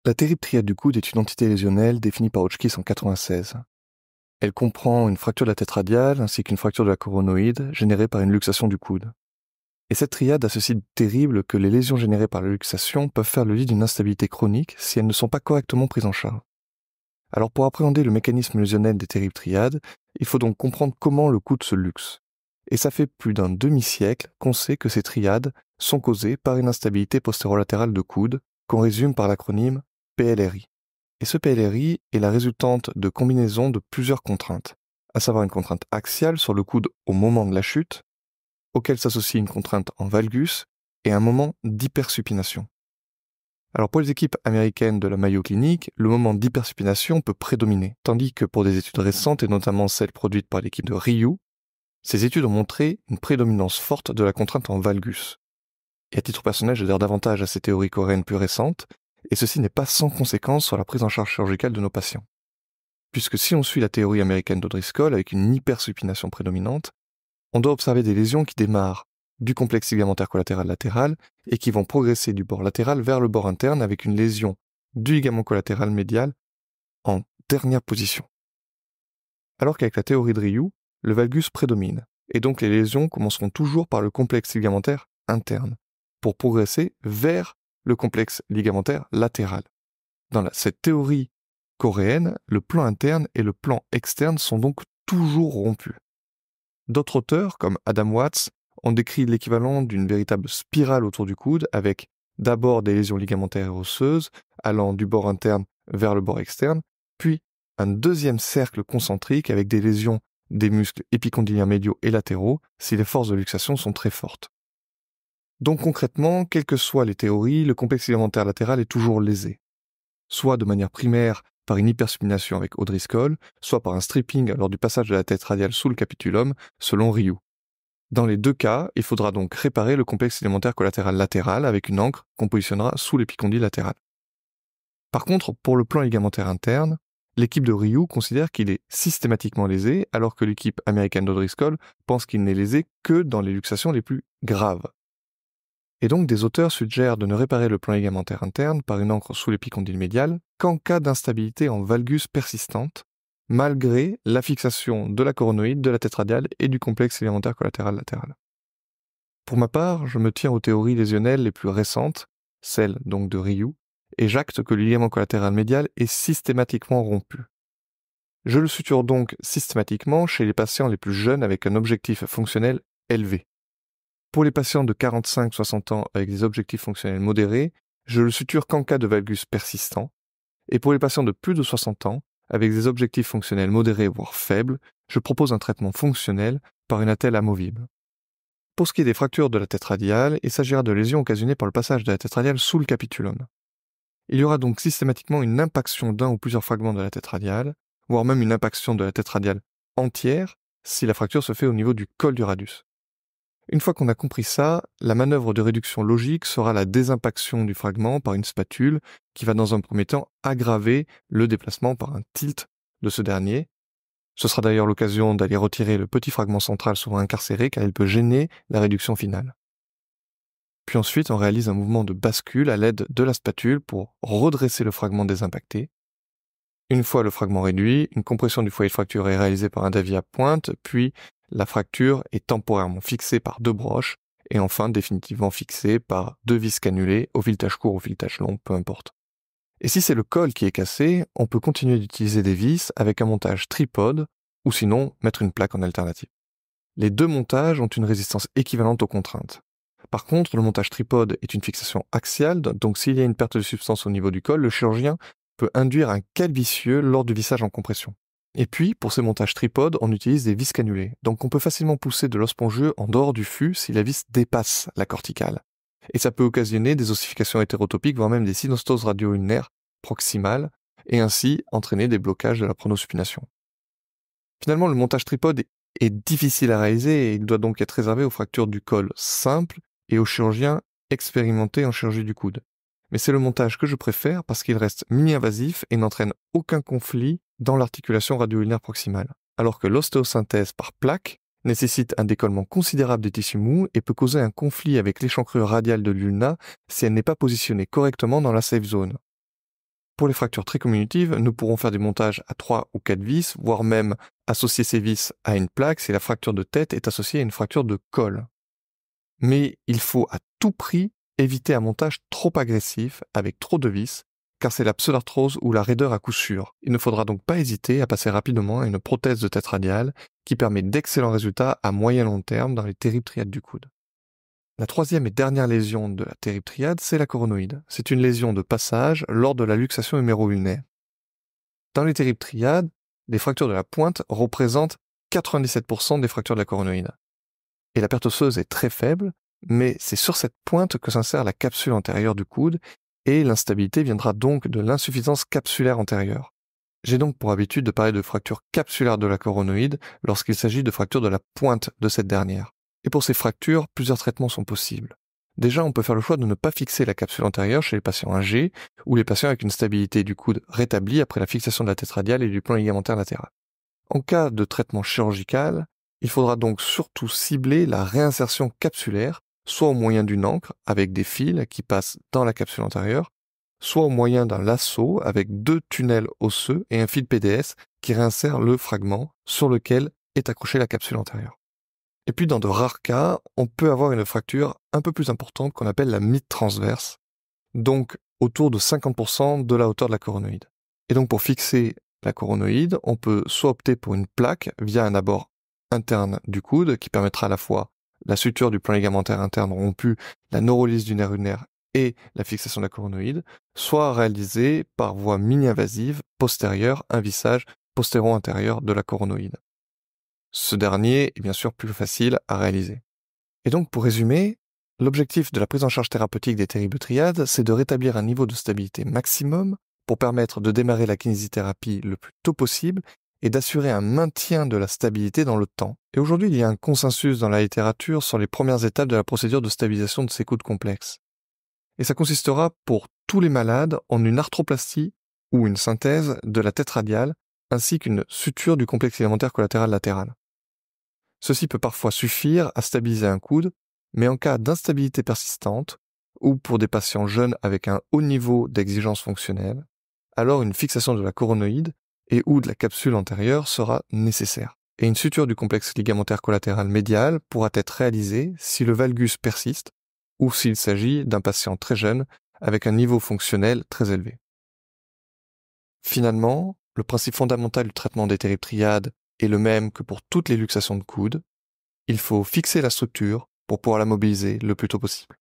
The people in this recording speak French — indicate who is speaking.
Speaker 1: La terrible triade du coude est une entité lésionnelle définie par Hotchkiss en 1996. Elle comprend une fracture de la tête radiale ainsi qu'une fracture de la coronoïde générée par une luxation du coude. Et cette triade a ceci de terrible que les lésions générées par la luxation peuvent faire le lit d'une instabilité chronique si elles ne sont pas correctement prises en charge. Alors pour appréhender le mécanisme lésionnel des terribles triades, il faut donc comprendre comment le coude se luxe. Et ça fait plus d'un demi-siècle qu'on sait que ces triades sont causées par une instabilité postérolatérale de coude, qu'on résume par l'acronyme PLRI. Et ce PLRI est la résultante de combinaisons de plusieurs contraintes, à savoir une contrainte axiale sur le coude au moment de la chute, auquel s'associe une contrainte en valgus et un moment d'hypersupination. Alors pour les équipes américaines de la Mayo Clinic, le moment d'hypersupination peut prédominer, tandis que pour des études récentes, et notamment celles produites par l'équipe de Ryu, ces études ont montré une prédominance forte de la contrainte en valgus. Et à titre personnel, j'adhère davantage à ces théories coréennes plus récentes, et ceci n'est pas sans conséquence sur la prise en charge chirurgicale de nos patients. Puisque si on suit la théorie américaine d'Odriscoll avec une hypersupination prédominante, on doit observer des lésions qui démarrent du complexe ligamentaire collatéral latéral et qui vont progresser du bord latéral vers le bord interne avec une lésion du ligament collatéral médial en dernière position. Alors qu'avec la théorie de Ryu, le valgus prédomine, et donc les lésions commenceront toujours par le complexe ligamentaire interne, pour progresser vers le complexe ligamentaire latéral. Dans cette théorie coréenne, le plan interne et le plan externe sont donc toujours rompus. D'autres auteurs, comme Adam Watts, ont décrit l'équivalent d'une véritable spirale autour du coude, avec d'abord des lésions ligamentaires et osseuses, allant du bord interne vers le bord externe, puis un deuxième cercle concentrique avec des lésions des muscles épicondyliens médiaux et latéraux, si les forces de luxation sont très fortes. Donc concrètement, quelles que soient les théories, le complexe ligamentaire latéral est toujours lésé, soit de manière primaire par une hypersupination avec O'Driscoll, soit par un stripping lors du passage de la tête radiale sous le capitulum, selon Ryu. Dans les deux cas, il faudra donc réparer le complexe ligamentaire collatéral latéral avec une ancre qu'on positionnera sous l'épicondyle latéral. Par contre, pour le plan ligamentaire interne, l'équipe de Ryu considère qu'il est systématiquement lésé, alors que l'équipe américaine d'Odriscoll pense qu'il n'est lésé que dans les luxations les plus graves. Et donc des auteurs suggèrent de ne réparer le plan ligamentaire interne par une ancre sous l'épicondyle médial qu'en cas d'instabilité en valgus persistante, malgré la fixation de la coronoïde, de la tête radiale et du complexe ligamentaire collatéral latéral. Pour ma part, je me tiens aux théories lésionnelles les plus récentes, celles donc de Ryu, et j'acte que le ligament collatéral médial est systématiquement rompu. Je le suture donc systématiquement chez les patients les plus jeunes avec un objectif fonctionnel élevé. Pour les patients de 45-60 ans avec des objectifs fonctionnels modérés, je le suture qu'en cas de valgus persistant, et pour les patients de plus de 60 ans, avec des objectifs fonctionnels modérés voire faibles, je propose un traitement fonctionnel par une attelle amovible. Pour ce qui est des fractures de la tête radiale, il s'agira de lésions occasionnées par le passage de la tête radiale sous le capitulum. Il y aura donc systématiquement une impaction d'un ou plusieurs fragments de la tête radiale, voire même une impaction de la tête radiale entière si la fracture se fait au niveau du col du radius. Une fois qu'on a compris ça, la manœuvre de réduction logique sera la désimpaction du fragment par une spatule qui va dans un premier temps aggraver le déplacement par un tilt de ce dernier. Ce sera d'ailleurs l'occasion d'aller retirer le petit fragment central souvent incarcéré car il peut gêner la réduction finale. Puis ensuite, on réalise un mouvement de bascule à l'aide de la spatule pour redresser le fragment désimpacté. Une fois le fragment réduit, une compression du foyer de fracture est réalisée par un Davy à pointe, puis la fracture est temporairement fixée par deux broches, et enfin définitivement fixée par deux vis cannulées, au filetage court ou au filetage long, peu importe. Et si c'est le col qui est cassé, on peut continuer d'utiliser des vis avec un montage tripode, ou sinon mettre une plaque en alternative. Les deux montages ont une résistance équivalente aux contraintes. Par contre, le montage tripode est une fixation axiale, donc s'il y a une perte de substance au niveau du col, le chirurgien peut induire un cal vicieux lors du vissage en compression. Et puis, pour ces montages tripodes, on utilise des vis cannulées. Donc on peut facilement pousser de l'os spongieux en dehors du fût si la vis dépasse la corticale. Et ça peut occasionner des ossifications hétérotopiques, voire même des synostoses radio-ulnaires proximales, et ainsi entraîner des blocages de la pronosupination. Finalement, le montage tripode est difficile à réaliser et il doit donc être réservé aux fractures du col simples et aux chirurgiens expérimentés en chirurgie du coude. Mais c'est le montage que je préfère parce qu'il reste mini-invasif et n'entraîne aucun conflit dans l'articulation radio-ulnaire proximale, alors que l'ostéosynthèse par plaque nécessite un décollement considérable des tissus mous et peut causer un conflit avec l'échancrure radiale de l'ulna si elle n'est pas positionnée correctement dans la safe zone. pour les fractures très commutatives, nous pourrons faire des montages à 3 ou 4 vis, voire même associer ces vis à une plaque si la fracture de tête est associée à une fracture de col. Mais il faut à tout prix éviter un montage trop agressif avec trop de vis, car c'est la pseudarthrose ou la raideur à coup sûr. Il ne faudra donc pas hésiter à passer rapidement à une prothèse de tête radiale qui permet d'excellents résultats à moyen long terme dans les terribles triades du coude. La troisième et dernière lésion de la terrible triade, c'est la coronoïde. C'est une lésion de passage lors de la luxation huméro-ulnaire. Dans les terribles triades, les fractures de la pointe représentent 97% des fractures de la coronoïde. Et la perte osseuse est très faible, mais c'est sur cette pointe que s'insère la capsule antérieure du coude, et l'instabilité viendra donc de l'insuffisance capsulaire antérieure. J'ai donc pour habitude de parler de fracture capsulaire de la coronoïde lorsqu'il s'agit de fracture de la pointe de cette dernière. Et pour ces fractures, plusieurs traitements sont possibles. Déjà, on peut faire le choix de ne pas fixer la capsule antérieure chez les patients âgés ou les patients avec une stabilité du coude rétablie après la fixation de la tête radiale et du plan ligamentaire latéral. En cas de traitement chirurgical, il faudra donc surtout cibler la réinsertion capsulaire, soit au moyen d'une encre avec des fils qui passent dans la capsule antérieure, soit au moyen d'un lasso avec 2 tunnels osseux et un fil PDS qui réinsère le fragment sur lequel est accrochée la capsule antérieure. Et puis dans de rares cas, on peut avoir une fracture un peu plus importante qu'on appelle la mid-transverse, donc autour de 50% de la hauteur de la coronoïde. Et donc pour fixer la coronoïde, on peut soit opter pour une plaque via un abord interne du coude qui permettra à la fois la suture du plan ligamentaire interne rompu, la neurolyse du nerf ulnaire et la fixation de la coronoïde, soit réalisée par voie mini-invasive postérieure, un vissage postéro-antérieur de la coronoïde. Ce dernier est bien sûr plus facile à réaliser. Et donc, pour résumer, l'objectif de la prise en charge thérapeutique des terribles triades, c'est de rétablir un niveau de stabilité maximum pour permettre de démarrer la kinésithérapie le plus tôt possible et d'assurer un maintien de la stabilité dans le temps. Et aujourd'hui, il y a un consensus dans la littérature sur les premières étapes de la procédure de stabilisation de ces coudes complexes. Et ça consistera pour tous les malades en une arthroplastie ou une synthèse de la tête radiale ainsi qu'une suture du complexe ligamentaire collatéral latéral. Ceci peut parfois suffire à stabiliser un coude, mais en cas d'instabilité persistante, ou pour des patients jeunes avec un haut niveau d'exigence fonctionnelle, alors une fixation de la coronoïde et ou de la capsule antérieure sera nécessaire. Et une suture du complexe ligamentaire collatéral médial pourra être réalisée si le valgus persiste ou s'il s'agit d'un patient très jeune avec un niveau fonctionnel très élevé. Finalement, le principe fondamental du traitement des terribles triades est le même que pour toutes les luxations de coude. Il faut fixer la structure pour pouvoir la mobiliser le plus tôt possible.